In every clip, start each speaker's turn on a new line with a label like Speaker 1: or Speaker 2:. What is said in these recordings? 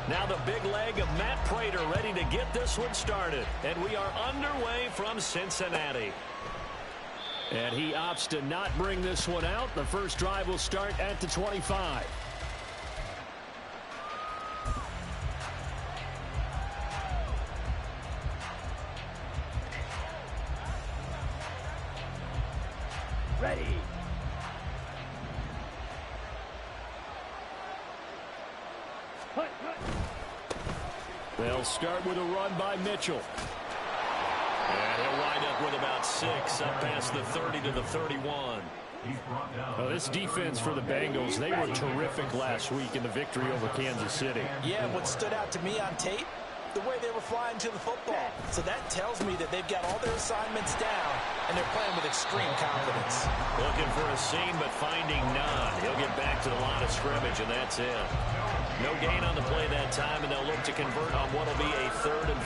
Speaker 1: Now the big leg of Matt Prater ready to get this one started. And we are underway from Cincinnati. And he opts to not bring this one out. The first drive will start at the 25.
Speaker 2: Ready.
Speaker 1: They'll start with a run by Mitchell. And he'll wind up with about 6 up past the 30 to the 31.
Speaker 3: Well, this defense for the Bengals, they were terrific last week in the victory over Kansas City.
Speaker 4: Yeah, what stood out to me on tape, the way they were flying to the football. So that tells me that they've got all their assignments down, and they're playing with extreme confidence.
Speaker 1: Looking for a seam, but finding none. He'll get back to the line of scrimmage, and that's it. No gain on the play that time, and they'll look to convert on what will be a 3rd and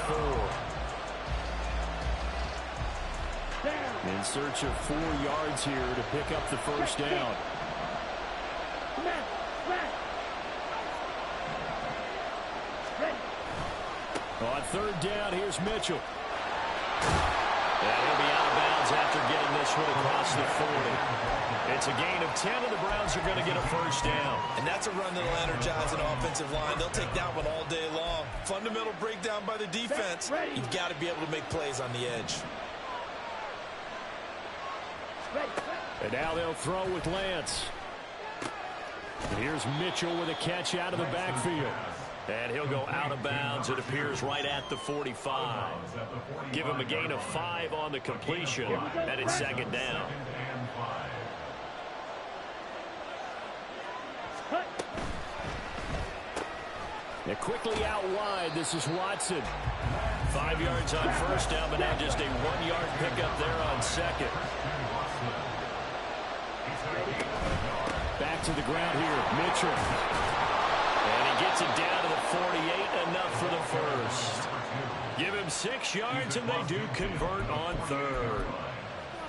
Speaker 1: 4.
Speaker 3: In search of 4 yards here to pick up the first down. On 3rd down, here's Mitchell.
Speaker 1: And he'll be out of bounds after getting this one across the 40. It's a gain of 10, and the Browns are going to get a first down.
Speaker 4: And that's a run that'll energize an offensive line. They'll take that one all day long. Fundamental breakdown by the defense. You've got to be able to make plays on the edge.
Speaker 3: And now they'll throw with Lance. And here's Mitchell with a catch out of the backfield.
Speaker 1: And he'll go out of bounds, it appears, right at the 45. Give him a gain of 5 on the completion, and it's 2nd down.
Speaker 3: They're quickly out wide. This is Watson.
Speaker 1: 5 yards on 1st down, but now just a 1-yard pickup there on 2nd.
Speaker 3: Back to the ground here, Mitchell.
Speaker 1: And he gets it down to the 48, enough for the first. Give him 6 yards, and they do convert on 3rd.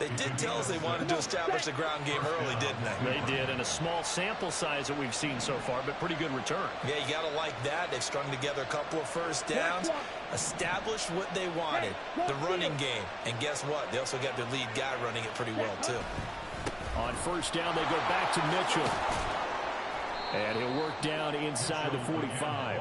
Speaker 4: They did tell us they wanted to establish the ground game early, didn't they?
Speaker 1: They did, and a small sample size that we've seen so far, but pretty good return.
Speaker 4: Yeah, you got to like that. They've strung together a couple of first downs, established what they wanted, the running game. And guess what? They also got their lead guy running it pretty well, too.
Speaker 3: On 1st down, they go back to Mitchell. And he'll work down inside the 45.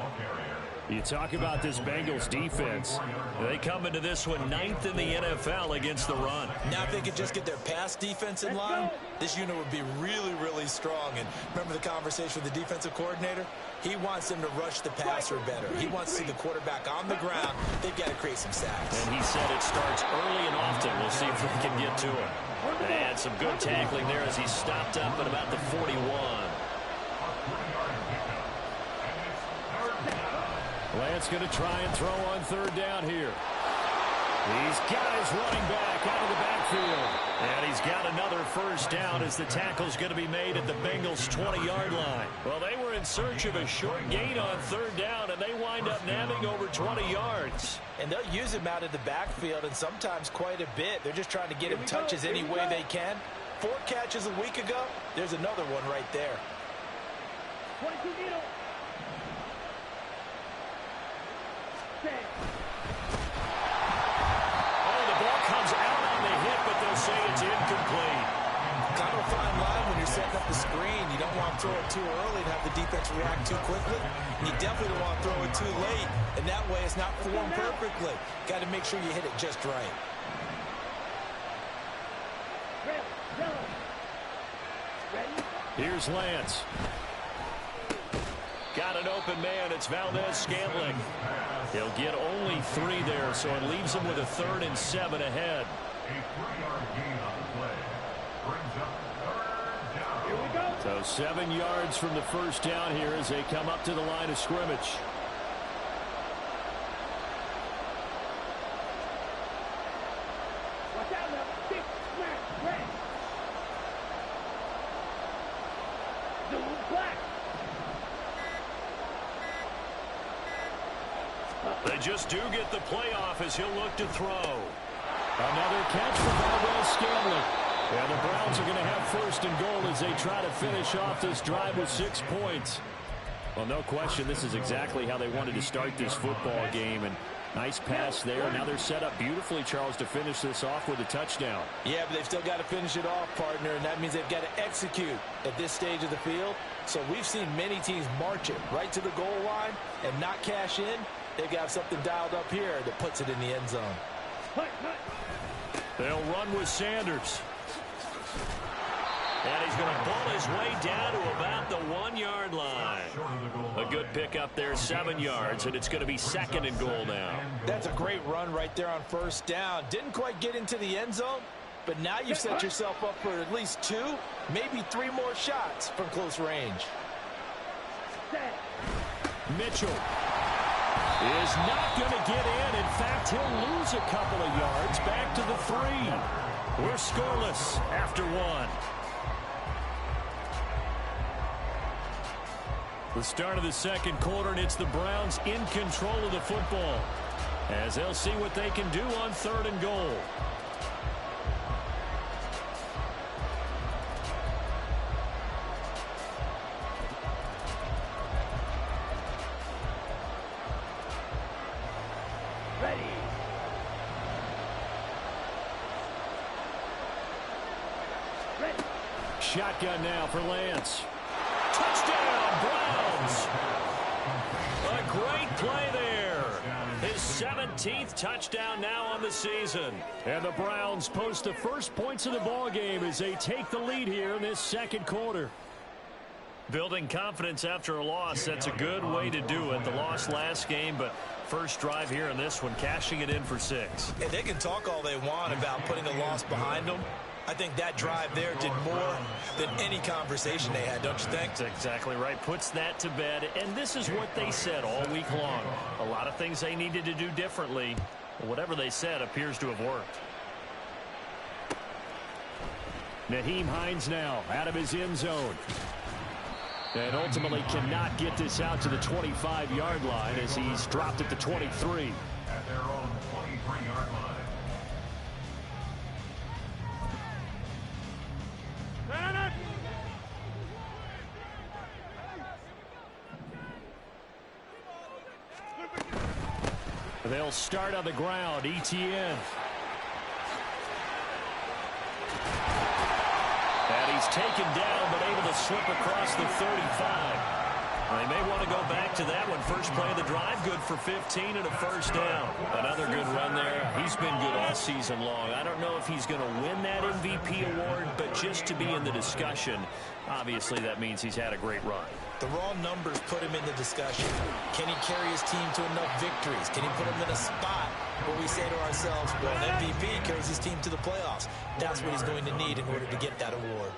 Speaker 3: You talk about this Bengals defense.
Speaker 1: They come into this one 9th in the NFL against the run.
Speaker 4: Now if they could just get their pass defense in line, this unit would be really, really strong. And remember the conversation with the defensive coordinator? He wants them to rush the passer better. He wants to see the quarterback on the ground. They've got to create some sacks.
Speaker 1: And he said it starts early and often. We'll see if we can get to him. And some good tackling there as he stopped up at about the 41.
Speaker 3: Lance going to try and throw on 3rd down here. These guys running back out of the backfield.
Speaker 1: And he's got another first down as the tackle's going to be made at the Bengals' 20-yard line. Well, they were in search of a short gain on 3rd down, and they wind up nabbing over 20 yards.
Speaker 4: And they'll use him out of the backfield, and sometimes quite a bit. They're just trying to get him touches any way they can. 4 catches a week ago, there's another one right there.
Speaker 2: 22 needle.
Speaker 1: Incomplete.
Speaker 4: Kind of a fine line when you're setting up the screen. You don't want to throw it too early and have the defense react too quickly. And you definitely don't want to throw it too late. And that way it's not formed perfectly. Got to make sure you hit it just right.
Speaker 3: Here's Lance.
Speaker 1: Got an open man. It's Valdez-Scantling. He'll get only 3 there, so it leaves him with a 3rd and 7 ahead.
Speaker 3: So 7 yards from the first down here as they come up to the line of scrimmage.
Speaker 2: Watch out now. 6, smash, red. Zoom, black.
Speaker 1: They just do get the playoff as he'll look to throw.
Speaker 3: Another catch for Valdez-Scantling. And the Browns are going to have 1st and goal as they try to finish off this drive with 6 points.
Speaker 1: Well, no question, this is exactly how they wanted to start this football game. And nice pass there. Now they're set up beautifully, Charles, to finish this off with a touchdown.
Speaker 4: Yeah, but they've still got to finish it off, partner, and that means they've got to execute at this stage of the field. So we've seen many teams march it right to the goal line and not cash in. They've got something dialed up here that puts it in the end zone.
Speaker 1: They'll run with Sanders. And he's going to pull his way down to about the 1-yard line. A good pickup there, 7 yards, and it's going to be 2nd and goal now.
Speaker 4: That's a great run right there on first down. Didn't quite get into the end zone, but now you've set yourself up for at least 2, maybe 3 more shots from close range.
Speaker 1: Mitchell is not going to get in. In fact, he'll lose a couple of yards back to the 3. We're scoreless after 1. The start of the second quarter, and it's the Browns in control of the football as they'll see what they can do on 3rd and goal.
Speaker 2: Ready. Ready.
Speaker 1: Shotgun now for Lance. Touchdown, Browns! A great play there. His 17th touchdown now on the season. And the Browns post the first points of the ball game as they take the lead here in this second quarter. Building confidence after a loss, that's a good way to do it. The loss last game, but first drive here in this one, cashing it in for 6.
Speaker 4: Yeah, they can talk all they want about putting a loss behind them. I think that drive there did more than any conversation they had, don't you think?
Speaker 1: That's exactly right. Puts that to bed. And this is what they said all week long. A lot of things they needed to do differently. Whatever they said appears to have worked. Nyheim Hines now out of his end zone. And ultimately cannot get this out to the 25-yard line as he's dropped at the 23.
Speaker 3: At their own 23-yard line.
Speaker 1: They'll start on the ground. Etienne. And he's taken down, but able to slip across the 35. They may want to go back to that one. First play of the drive, good for 15 and a first down. Another good run there. He's been good all season long. I don't know if he's going to win that MVP award, but just to be in the discussion, obviously that means he's had a great run.
Speaker 4: The raw numbers put him in the discussion. Can he carry his team to enough victories? Can he put him in a spot where we say to ourselves, well, an MVP carries his team to the playoffs. That's what he's going to need in order to get that award.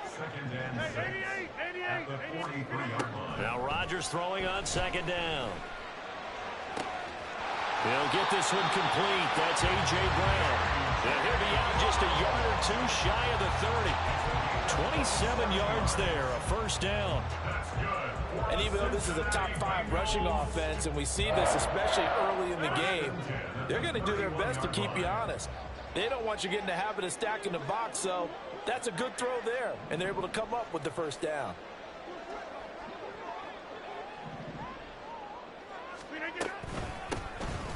Speaker 1: Now Rodgers throwing on 2nd down. He'll get this one complete. That's A.J. Brown. And he'll be out just a yard or 2 shy of the 30. 27 yards there, a first down.
Speaker 4: And even though this is a top 5 rushing offense, and we see this especially early in the game, they're going to do their best to keep you honest. They don't want you getting the habit of stacking the box, so that's a good throw there, and they're able to come up with the first down.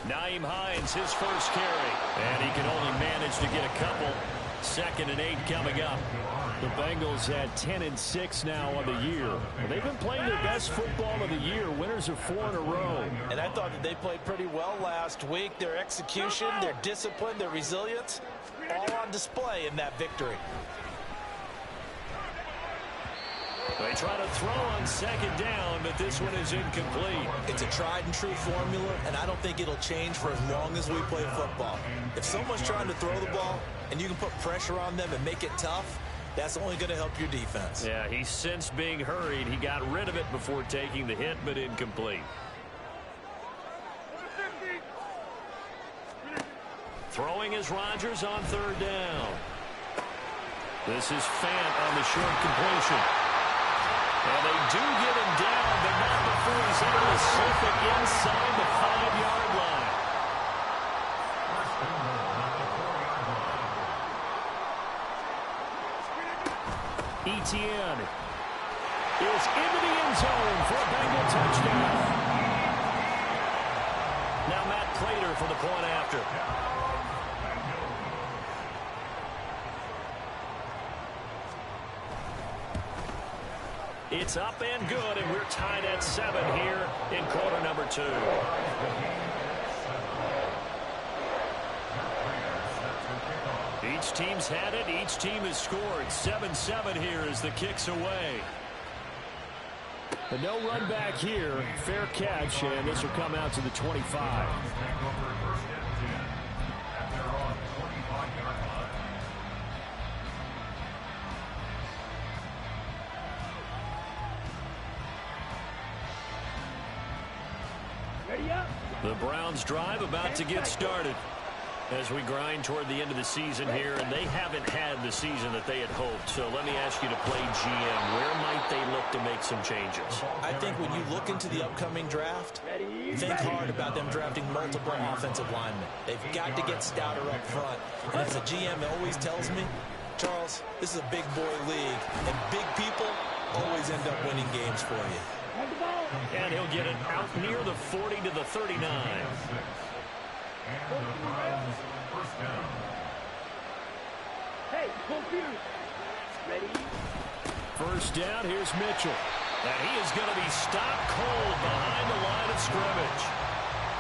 Speaker 1: Nyheim Hines, his first carry. And he can only manage to get a couple. 2nd and 8 coming up. The Bengals had 10-6 now on the year. They've been playing their best football of the year. Winners of 4 in a row.
Speaker 4: And I thought that they played pretty well last week. Their execution, their discipline, their resilience, all on display in that victory.
Speaker 1: They try to throw on 2nd down, but this one is incomplete.
Speaker 4: It's a tried and true formula, and I don't think it'll change for as long as we play football. If someone's trying to throw the ball and you can put pressure on them and make it tough, that's only going to help your defense.
Speaker 1: Yeah, he's since being hurried. He got rid of it before taking the hit, but incomplete. Throwing is Rodgers on 3rd down. This is Fant on the short completion. And they do get him down, but not before he's able to slip it inside the 5-yard line. Etienne is into the end zone for a Bengal touchdown. Now Matt Prater for the point after. It's up and good, and we're tied at 7 here in quarter number 2. Each team's had it. Each team has scored. 7-7 here as the kick's away. But no run back here. Fair catch, and this will come out to the 25. The Browns drive about to get started as we grind toward the end of the season here, and they haven't had the season that they had hoped. So let me ask you to play GM. Where might they look to make some changes?
Speaker 4: I think when you look into the upcoming draft, think hard about them drafting multiple offensive linemen. They've got to get stouter up front. And as a GM always tells me, Charles, this is a big boy league, and big people always end up winning games for you.
Speaker 1: And he'll get it out near the 40 to the 39.
Speaker 2: Hey, confused. Ready?
Speaker 1: First down, here's Mitchell. And he is going to be stopped cold behind the line of scrimmage.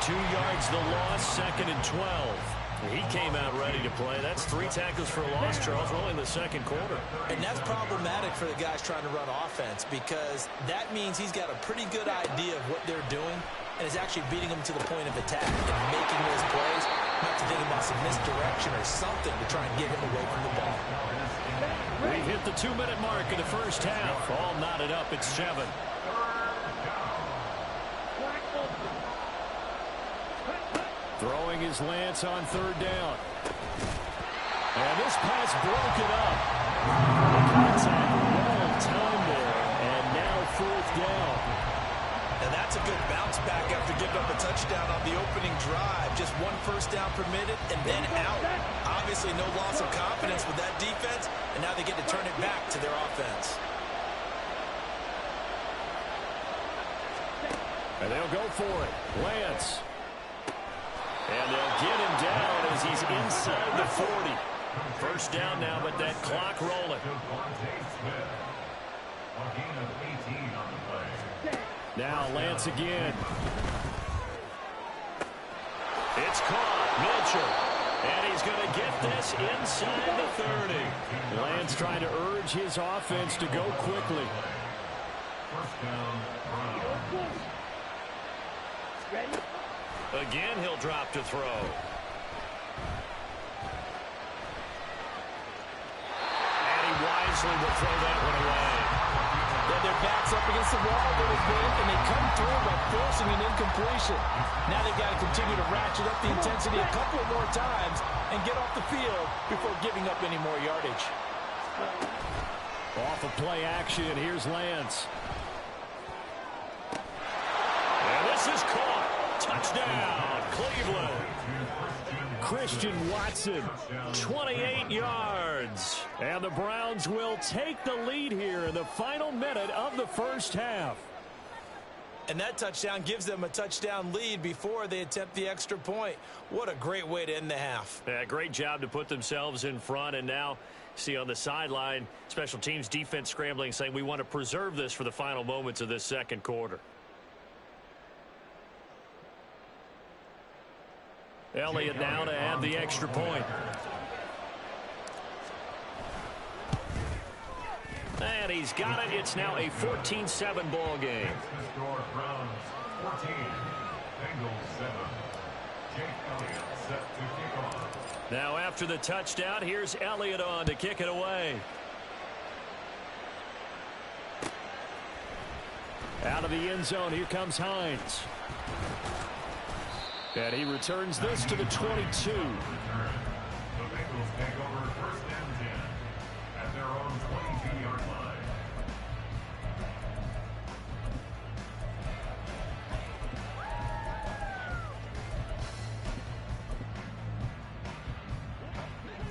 Speaker 1: 2 yards the loss, 2nd and 12. He came out ready to play. That's 3 tackles for a loss, Charles, only in the second quarter.
Speaker 4: And that's problematic for the guys trying to run offense, because that means he's got a pretty good idea of what they're doing and is actually beating them to the point of attack and making those plays, not to think about some misdirection or something to try and get him away from the ball.
Speaker 1: We've hit the 2-minute mark in the first half. All knotted up at 7. Throwing his Lance on 3rd down. And this pass broken up. The contact well timed there. And now 4th down.
Speaker 4: And that's a good bounce back after giving up a touchdown on the opening drive. Just 1 first down permitted and then out. Obviously no loss of confidence with that defense, and now they get to turn it back to their offense.
Speaker 1: And they'll go for it. Lance. And they'll get him down as he's inside the 40. First down now, but that clock rolling. Now Lance again. It's caught. Mitchell. And he's going to get this inside the 30. Lance trying to urge his offense to go quickly.
Speaker 2: Ready?
Speaker 1: Again, he'll drop to throw. And he wisely will throw that one away.
Speaker 4: Then their backs up against the wall a little bit, and they come through by forcing an incompletion. Now they've got to continue to ratchet up the intensity a couple more times and get off the field before giving up any more yardage.
Speaker 1: Off of play action, here's Lance. And this is caught. Touchdown, Cleveland. Christian Watson, 28 yards. And the Browns will take the lead here in the final minute of the first half.
Speaker 4: And that touchdown gives them a touchdown lead before they attempt the extra point. What a great way to end the half.
Speaker 1: Yeah, great job to put themselves in front. And now, see on the sideline, special teams defense scrambling, saying we want to preserve this for the final moments of this second quarter. Elliott now to add the extra point. And he's got it. It's now a 14-7 ball game. Now after the touchdown, here's Elliott on to kick it away. Out of the end zone, here comes Hines. And he returns this to the 22. The Bengals take over 1st and 10 at their own 22-yard line.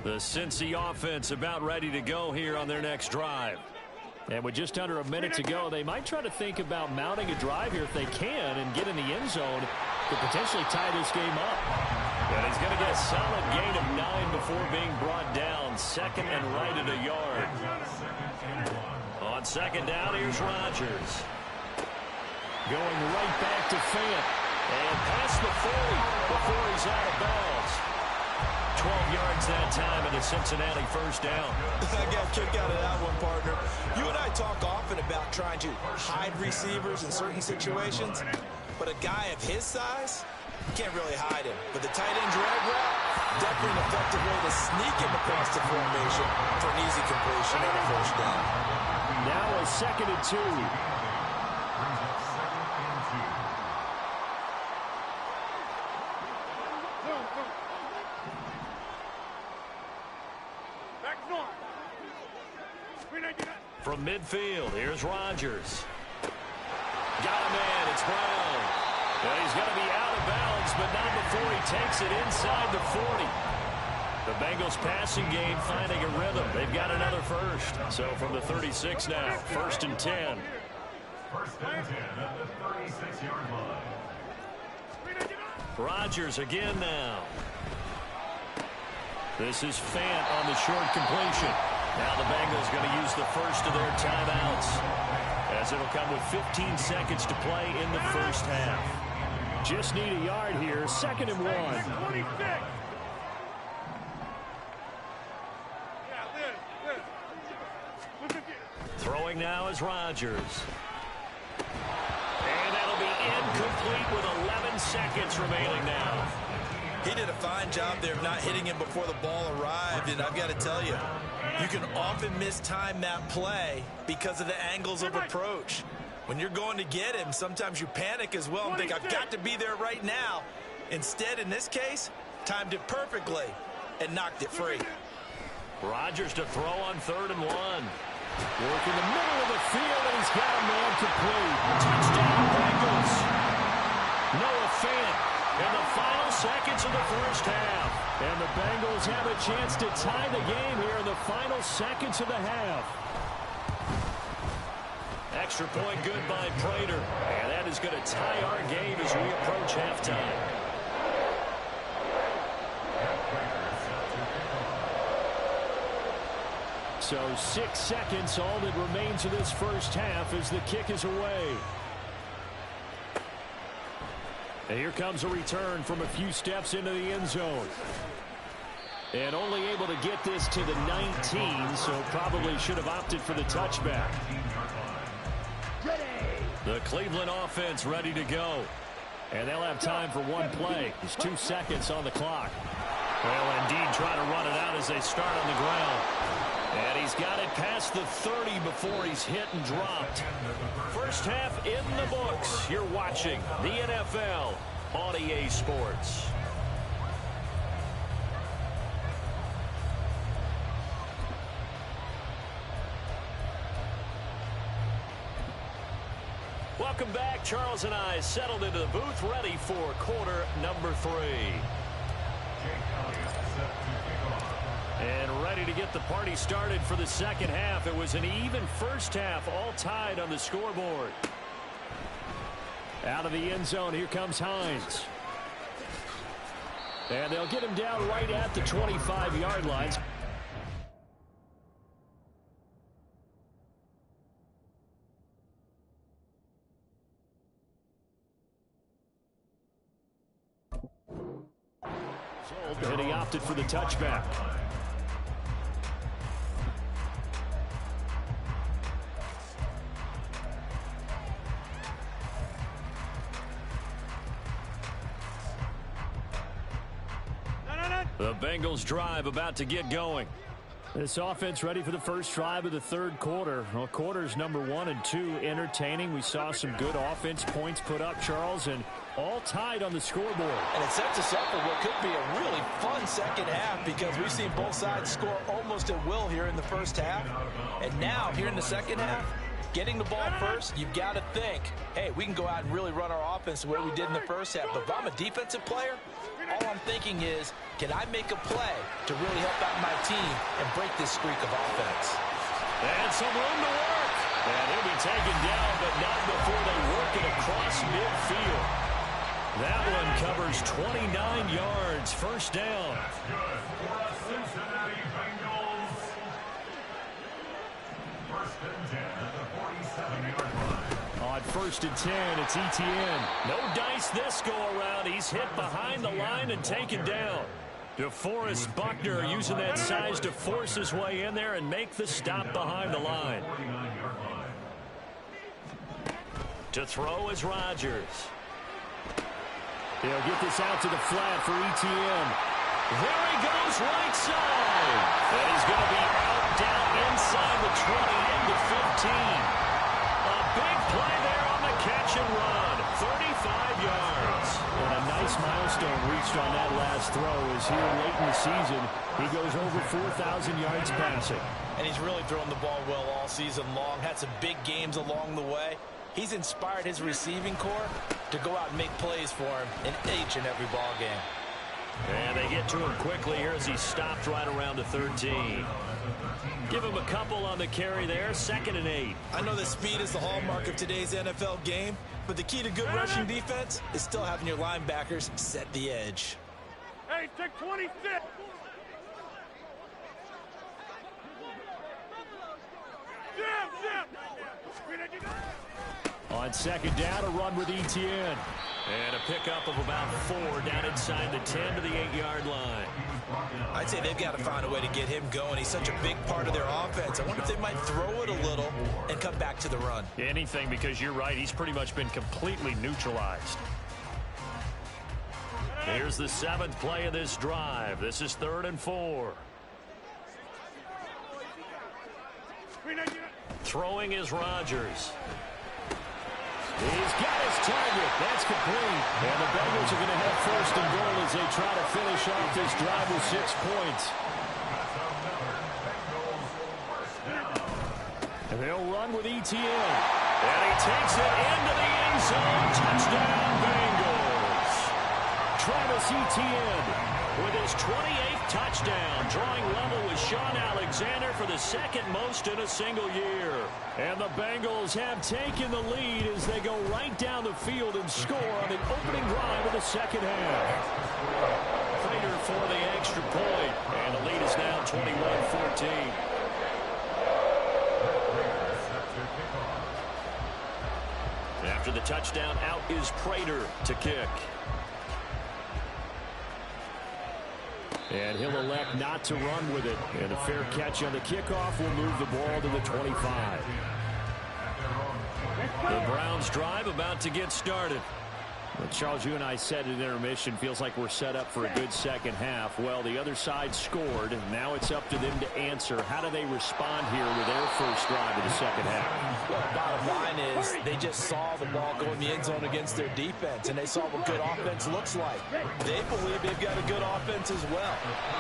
Speaker 1: The Cincy offense about ready to go here on their next drive. And with just under a minute to go, they might try to think about mounting a drive here if they can and get in the end zone to potentially tie this game up. And he's going to get a solid gain of 9 before being brought down. Second and right at a yard. On second down, here's Rodgers. Going right back to Fant. And past the 40 before he's out of bounds. 12 yards that time and a Cincinnati first down.
Speaker 4: I got a kick out of that one, partner. You and I talk often about trying to hide receivers in certain situations, but a guy of his size, you can't really hide him. But the tight end drag route, definitely an effective way to sneak him across the formation for an easy completion and a first down.
Speaker 1: Now a 2nd and 2. From midfield, here's Rodgers. Got a man, it's Brown. Well, he's going to be out of bounds, but not before he takes it inside the 40. The Bengals passing game finding a rhythm. They've got another first. So from the 36 now, 1st and 10.
Speaker 3: First and 10 at the 36-yard line.
Speaker 1: Rodgers again now. This is Fant on the short completion. Now the Bengals going to use the first of their timeouts, as it'll come with 15 seconds to play in the first half. Just need a yard here, 2nd and 1. Throwing now is Rodgers. And that'll be incomplete with 11 seconds remaining now.
Speaker 4: He did a fine job there of not hitting him before the ball arrived, and I've got to tell you, you can often mistime that play because of the angles of approach. When you're going to get him, sometimes you panic as well and think, I've got to be there right now. Instead, in this case, timed it perfectly and knocked it free.
Speaker 1: Rodgers to throw on 3rd and 1. Work in the middle of the field, and he's got a man complete. Touchdown, Bengals. Noah Fant in the final seconds of the first half. And the Bengals have a chance to tie the game here in the final seconds of the half. Extra point good by Prater. And that is going to tie our game as we approach halftime. So 6 seconds, all that remains of this first half as the kick is away. And here comes a return from a few steps into the end zone. And only able to get this to the 19, so probably should have opted for the touchback. The Cleveland offense ready to go. And they'll have time for one play. There's 2 seconds on the clock. Well, indeed, try to run it out as they start on the ground. And he's got it past the 30 before he's hit and dropped. First half in the books. You're watching the NFL on EA Sports. Welcome back. Charles and I settled into the booth, ready for quarter number 3. And ready to get the party started for the second half. It was an even first half, all tied on the scoreboard. Out of the end zone, here comes Hines. And they'll get him down right at the 25-yard lines. And he opted for the touchback. The Bengals drive about to get going. This offense ready for the first drive of the third quarter. Well, quarters number 1 and 2 entertaining. We saw some good offense points put up, Charles, and all tied on the scoreboard.
Speaker 4: And it sets us up for what could be a really fun second half because we've seen both sides score almost at will here in the first half. And now, here in the second half, getting the ball first, you've got to think, hey, we can go out and really run our offense the way we did in the first half. But if I'm a defensive player, all I'm thinking is, can I make a play to really help out my team and break this streak of offense?
Speaker 1: And some room to work. And he'll be taken down, but not before they work it across midfield. That one covers 29 yards, first down.
Speaker 3: That's good for the Cincinnati Bengals. First and 10 at the 47-yard line.
Speaker 1: On first and 10, it's Etienne. No dice this go-around. He's hit behind the line and taken down. DeForest Buckner using that size to force his way in there and make the stop behind the line. To throw is Rodgers. He'll get this out to the flat for Etienne. There he goes, right side. And he's going to be out down inside the 20 into 15. A big play there on the catch and run. 35 yards. And a nice milestone reached on that last throw as here late in the season, he goes over 4,000 yards passing.
Speaker 4: And he's really thrown the ball well all season long. Had some big games along the way. He's inspired his receiving corps to go out and make plays for him in each and every ball game.
Speaker 1: And they get to him quickly here as he stopped right around the 13. Give him a couple on the carry there, 2nd and 8.
Speaker 4: I know that speed is the hallmark of today's NFL game, but the key to good rushing defense is still having your linebackers set the edge.
Speaker 2: Hey, take 26.
Speaker 1: On 2nd down, a run with Etienne. And a pickup of about 4 down inside the 10 to the 8-yard line.
Speaker 4: I'd say they've got to find a way to get him going. He's such a big part of their offense. I wonder if they might throw it a little and come back to the run.
Speaker 1: Anything, because you're right. He's pretty much been completely neutralized. Here's the 7th play of this drive. This is 3rd and 4. Throwing is Rodgers. He's got his target. That's complete. And the Bengals are going to have 1st and goal as they try to finish off this drive with 6 points. And they'll run with Etienne. And he takes it into the end zone. Touchdown, Bengals. Travis Etienne with his 28th touchdown, drawing level with Sean Alexander for the 2nd most in a single year. And the Bengals have taken the lead as they go right down the field and score on the opening drive of the 2nd half. Prater for the extra point, and the lead is now 21-14. After the touchdown, out is Prater to kick. And he'll elect not to run with it. And a fair catch on the kickoff will move the ball to the 25. The Browns drive about to get started. Well, Charles, you and I said in intermission, feels like we're set up for a good second half. Well, the other side scored, and now it's up to them to answer. How do they respond here with their first drive of the second half?
Speaker 4: Well, bottom line is they just saw the ball go in the end zone against their defense, and they saw what good offense looks like. They believe they've got a good offense as well.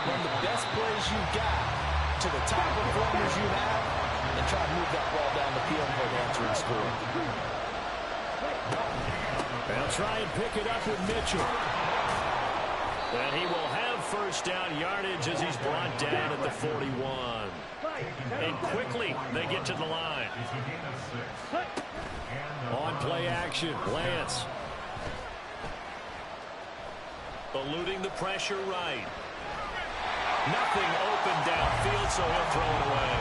Speaker 4: Run the best plays you've got to the top performers you have, and try to move that ball down the field for an answering score.
Speaker 1: They'll try and pick it up with Mitchell. And he will have first down yardage as he's brought down at the 41. And quickly they get to the line. On play action, Lance. Eluding the pressure right. Nothing open downfield, so he'll throw it away.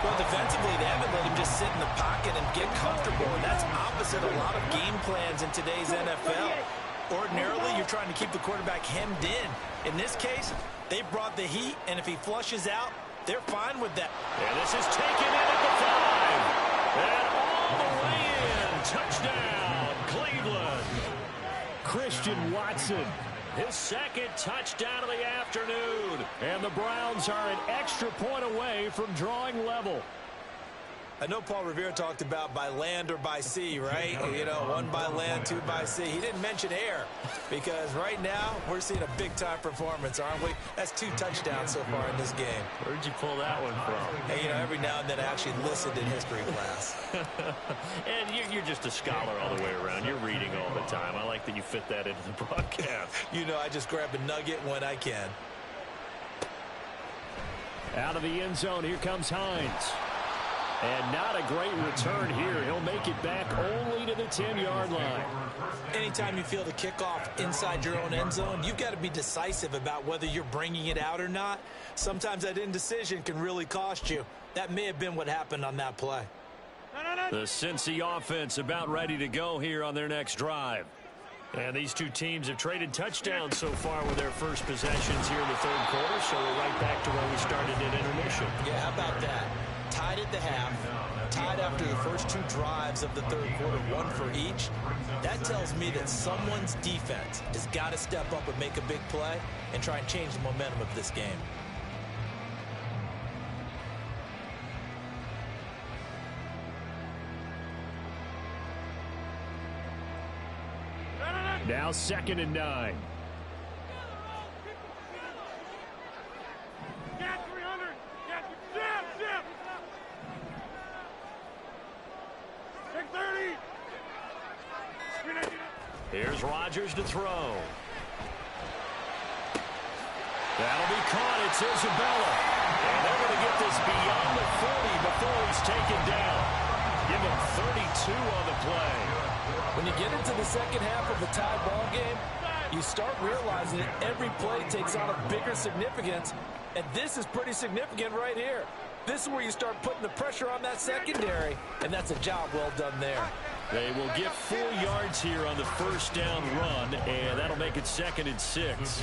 Speaker 4: Well, defensively, they haven't let him just sit in the pocket and get comfortable, and that's opposite a lot of game plans in today's NFL. Ordinarily, you're trying to keep the quarterback hemmed in. In this case, they brought the heat, and if he flushes out, they're fine with that.
Speaker 1: And this is taken in at the 5. And all the way in. Touchdown, Cleveland. Christian Watson. His 2nd touchdown of the afternoon. And the Browns are an extra point away from drawing level.
Speaker 4: I know Paul Revere talked about by land or by sea, right? You know, 1 by land, 2 by sea. He didn't mention air because right now we're seeing a big-time performance, aren't we? That's 2 touchdowns so far in this game.
Speaker 1: Where'd you pull that one from?
Speaker 4: Hey, you know, every now and then I actually listened in history class.
Speaker 1: And you're just a scholar all the way around. You're reading all the time. I like that you fit that into the broadcast.
Speaker 4: You know, I just grab a nugget when I can.
Speaker 1: Out of the end zone, here comes Hines. And not a great return here. He'll make it back only to the 10-yard line.
Speaker 4: Anytime you feel the kickoff inside your own end zone, you've got to be decisive about whether you're bringing it out or not. Sometimes that indecision can really cost you. That may have been what happened on that play.
Speaker 1: The Cincy offense about ready to go here on their next drive. And these two teams have traded touchdowns so far with their first possessions here in the third quarter, so we're right back to where we started at intermission.
Speaker 4: Yeah, how about that? Tied at the half, tied after the first two drives of the third quarter, one for each. That tells me that someone's defense has got to step up and make a big play and try and change the momentum of this game.
Speaker 1: Now 2nd and 9.
Speaker 2: Get 300. Get jam. Take 30.
Speaker 1: Here's Rodgers to throw. That'll be caught. It's Isabella. And they're going to get this beyond the 40 before he's taken down. Give him 32 on the play.
Speaker 4: When you get into the second half of a tie ball game, you start realizing that every play takes on a bigger significance, and this is pretty significant right here. This is where you start putting the pressure on that secondary, and that's a job well done there.
Speaker 1: They will get 4 yards here on the first down run, and that'll make it 2nd and 6.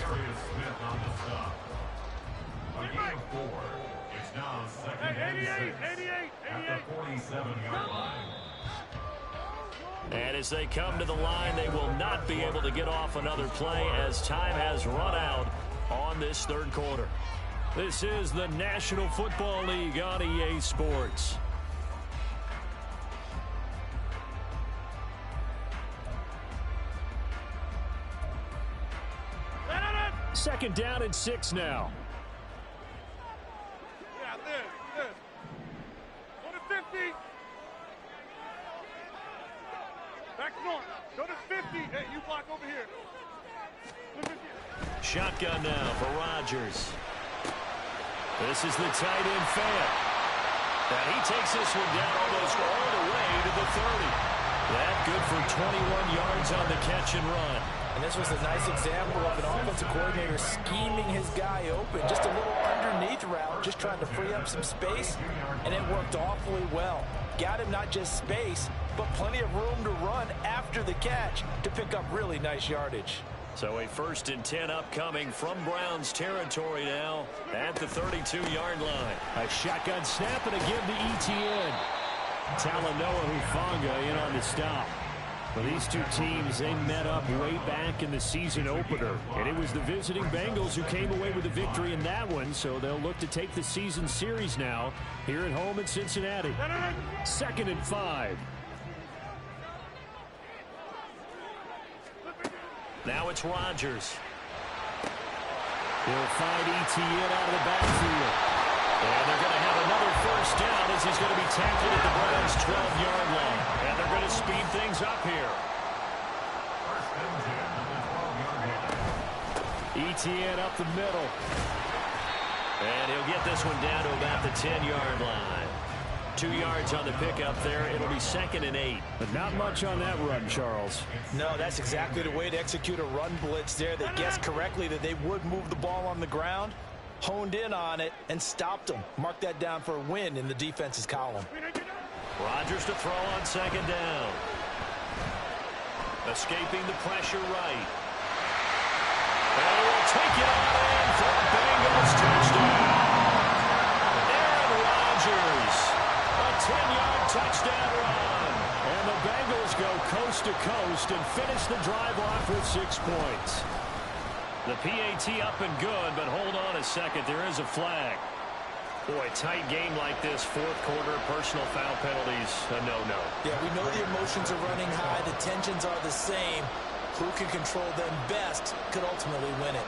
Speaker 2: Hey, 88.
Speaker 3: At the 47-yard line.
Speaker 1: And as they come to the line, they will not be able to get off another play as time has run out on this third quarter. This is the National Football League on EA Sports. Second down and 6 now.
Speaker 2: Yeah, this. Go to 50. Back north. Go to 50. Hey, you block over here.
Speaker 1: Shotgun now for Rodgers. This is the tight end Fant. And he takes this one down almost all the way to the 30. That good for 21 yards on the catch and run.
Speaker 4: And this was a nice example of an offensive coordinator scheming his guy open. Just a little underneath route, just trying to free up some space, and it worked awfully well. Got him not just space, but plenty of room to run after the catch to pick up really nice yardage.
Speaker 1: So a 1st and 10 upcoming from Browns territory now at the 32-yard line. A shotgun snap and a give to Etienne. Talanoa Hufanga in on the stop. Well, these two teams, they met up way back in the season opener. And it was the visiting Bengals who came away with the victory in that one. So they'll look to take the season series now here at home in Cincinnati. 2nd and 5. Now it's Rodgers. He'll find Etienne out of the backfield. And they're going to have another first down as he's going to be tackled at the Browns' 12-yard line. And they're going to speed things up here. Etienne up the middle. And he'll get this one down to about the 10-yard line. 2 yards on the pickup there. It'll be 2nd and 8. But not much on that run, Charles.
Speaker 4: No, that's exactly the way to execute a run blitz there. They guessed correctly that they would move the ball on the ground, honed in on it, and stopped them. Mark that down for a win in the defense's column.
Speaker 1: Rodgers to throw on 2nd down. Escaping the pressure right. And he will take it on in for a Bengals touchdown. And Rodgers, a 10-yard touchdown run. And the Bengals go coast to coast and finish the drive off with 6 points. The PAT up and good, but hold on a second. There is a flag. Boy, tight game like this, 4th quarter, personal foul penalties, a no-no.
Speaker 4: Yeah, we know the emotions are running high. The tensions are the same. Who can control them best could ultimately win it.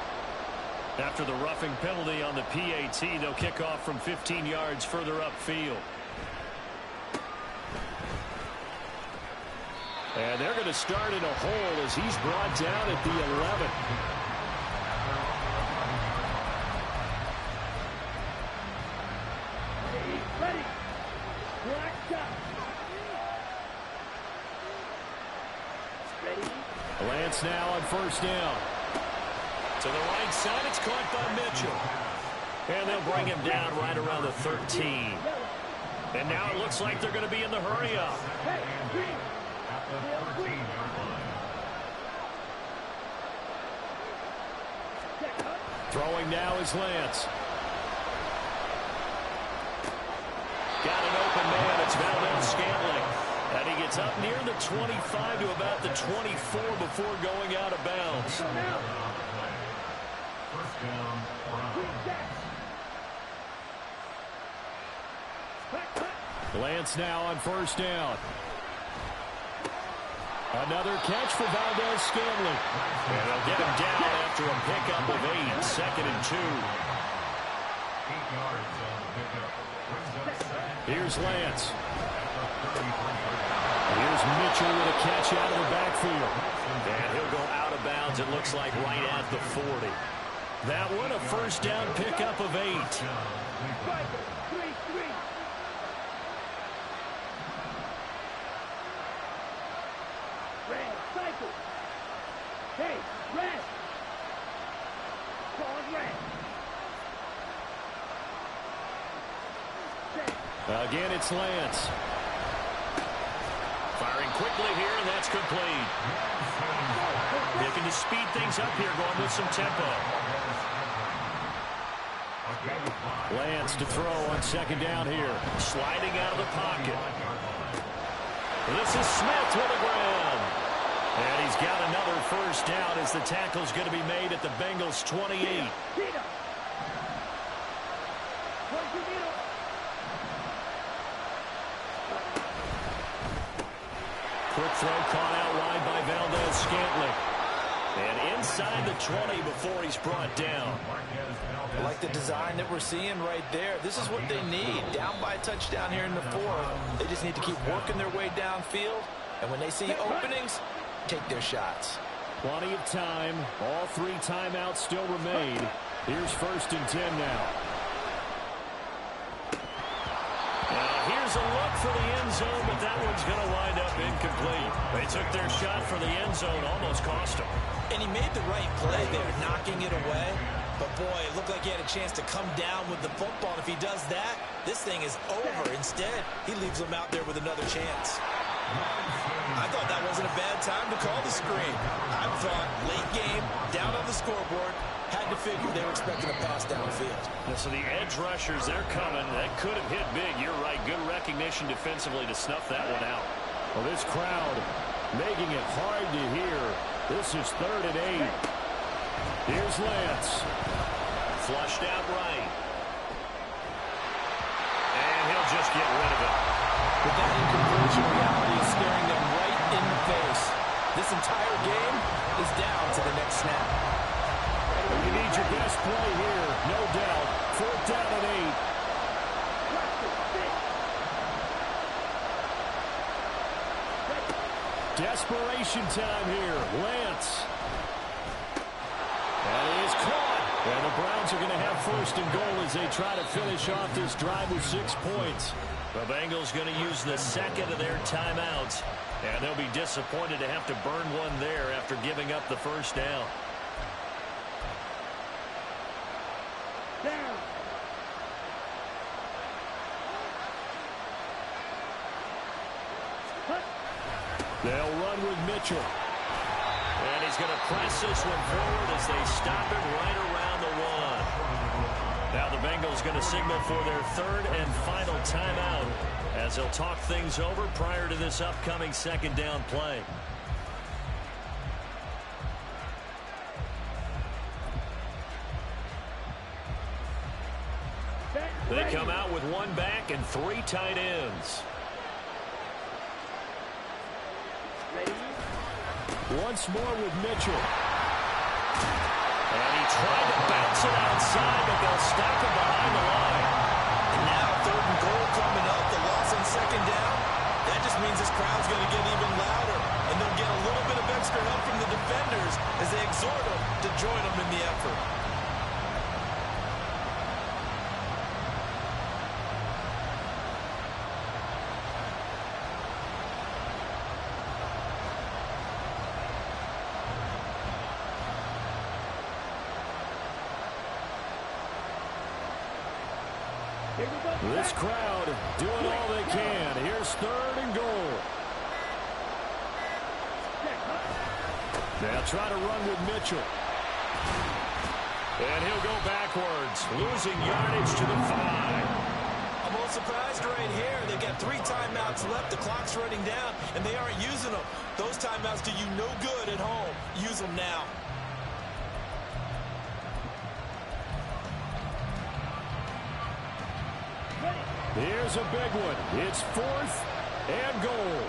Speaker 1: After the roughing penalty on the PAT, they'll kick off from 15 yards further upfield. And they're going to start in a hole as he's brought down at the 11.
Speaker 2: Ready. Black.
Speaker 1: Lance now on first down. To the right side, it's caught by Mitchell. And they'll bring him down right around the 13. And now it looks like they're going to be in the hurry-up. Throwing now is Lance. Got an open man. It's Valdes-Scantling. And he gets up near the 25 to about the 24 before going out of bounds. Lance now on first down. Another catch for Valdes-Scantling. And they'll get him down after a pickup of 8. 2nd and 2. Here's Lance. Here's Mitchell with a catch out of the backfield. And he'll go out of bounds, it looks like, right at the 40. That one, a first down pickup of 8. Again, it's Lance. Firing quickly here, and that's complete. Looking to speed things up here, going with some tempo. Lance to throw on second down here. Sliding out of the pocket. This is Smith with the ground. And he's got another first down as the tackle's going to be made at the Bengals' 28. Quick throw caught out wide by Valdes-Scantling. And inside the 20 before he's brought down.
Speaker 4: I like the design that we're seeing right there. This is what they need. Down by a touchdown here in the 4th. They just need to keep working their way downfield. And when they see openings, take their shots.
Speaker 1: Plenty of time. All 3 timeouts still remain. Here's 1st and 10 now. Here's a look for the end zone, but that one's going to wind up incomplete. They took their shot for the end zone, almost cost him.
Speaker 4: And he made the right play there, knocking it away. But, boy, it looked like he had a chance to come down with the football. And if he does that, this thing is over. Instead, he leaves him out there with another chance. I thought that wasn't a bad time to call the screen. I thought late game, down on the scoreboard, had to figure they were expecting a pass downfield.
Speaker 1: Yeah, so the edge rushers, they're coming. That could have hit big. You're right. Good recognition defensively to snuff that one out. Well, this crowd making it hard to hear. This is 3rd and 8. Here's Lance. Flushed out right. And he'll just get rid of it.
Speaker 4: But that incompletion reality is staring them right in the face. This entire game is down to the next snap.
Speaker 1: You need your best play here, no doubt. 4th down and 8. Desperation time here. Lance. And he is caught. And the Browns are going to have 1st and goal as they try to finish off this drive with 6 points. The Bengals going to use the 2nd of their timeouts. And they'll be disappointed to have to burn one there after giving up the first down. They'll run with Mitchell. And he's going to press this one forward as they stop it right around the 1. Now the Bengals going to signal for their 3rd and final timeout as they'll talk things over prior to this upcoming 2nd down play. They come out with 1 back and 3 tight ends. Once more with Mitchell. And he tried to bounce it outside, but they'll stop him behind the line.
Speaker 4: And now 3rd and goal coming up. The loss on 2nd down. That just means this crowd's going to get even louder. And they'll get a little bit of extra help from the defenders as they exhort them to join them in the effort.
Speaker 1: This crowd doing all they can. Here's 3rd and goal. They'll try to run with Mitchell. And he'll go backwards, losing yardage to the 5.
Speaker 4: I'm a little surprised right here. They've got 3 timeouts left. The clock's running down, and they aren't using them. Those timeouts do you no good at home. Use them now.
Speaker 1: Here's a big one. It's 4th and goal.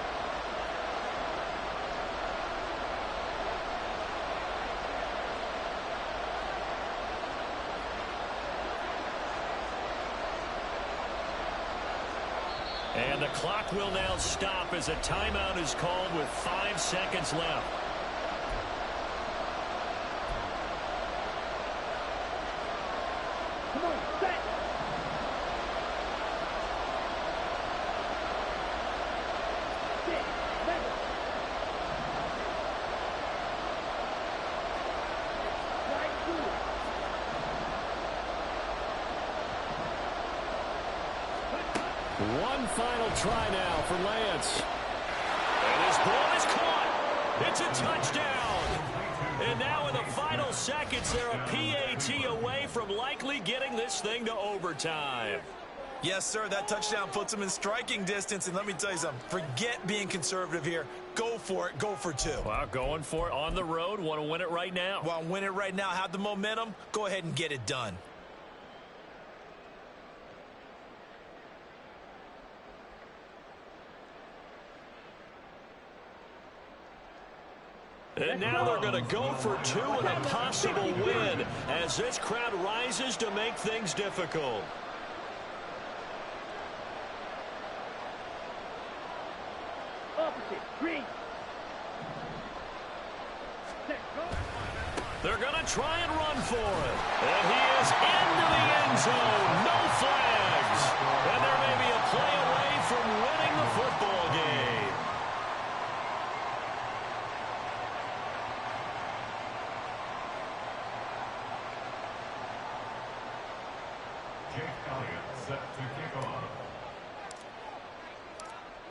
Speaker 1: And the clock will now stop as a timeout is called with 5 seconds left.
Speaker 2: Come on, set.
Speaker 1: One final try now for Lance. And his ball is caught. It's a touchdown. And now in the final seconds, they're a PAT away from likely getting this thing to overtime.
Speaker 4: Yes, sir, that touchdown puts them in striking distance. And let me tell you something, forget being conservative here. Go for it. Go for 2.
Speaker 1: Well, going for it on the road. Want to win it right now.
Speaker 4: Well, win it right now. Have the momentum. Go ahead and get it done.
Speaker 1: And now they're going to go for 2 and a possible win as this crowd rises to make things difficult.
Speaker 2: Opposite, green.
Speaker 1: They're going to try and run for it. And he is into the end zone. No flags. And there may be a play away from winning the football game.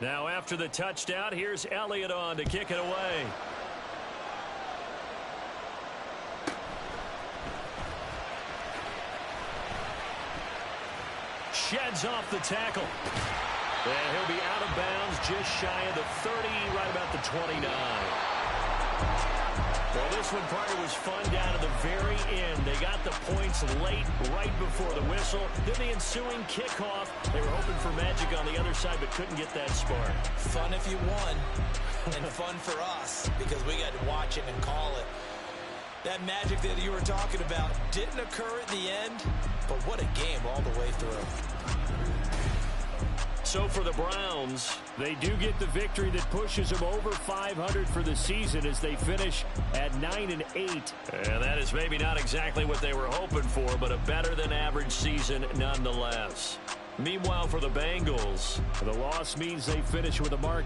Speaker 1: Now after the touchdown, here's Elliott on to kick it away. Sheds off the tackle. And he'll be out of bounds just shy of the 30, right about the 29. Well, this one, Parker, was fun down to the very end. They got the points late, right before the whistle. Then the ensuing kickoff. They were hoping for magic on the other side, but couldn't get that spark.
Speaker 4: Fun if you won, and fun for us, because we got to watch it and call it. That magic that you were talking about didn't occur at the end, but what a game all the way through.
Speaker 1: So for the Browns, they do get the victory that pushes them over 500 for the season as they finish at 9-8. And that is maybe not exactly what they were hoping for, but a better than average season nonetheless. Meanwhile, for the Bengals, the loss means they finish with a mark of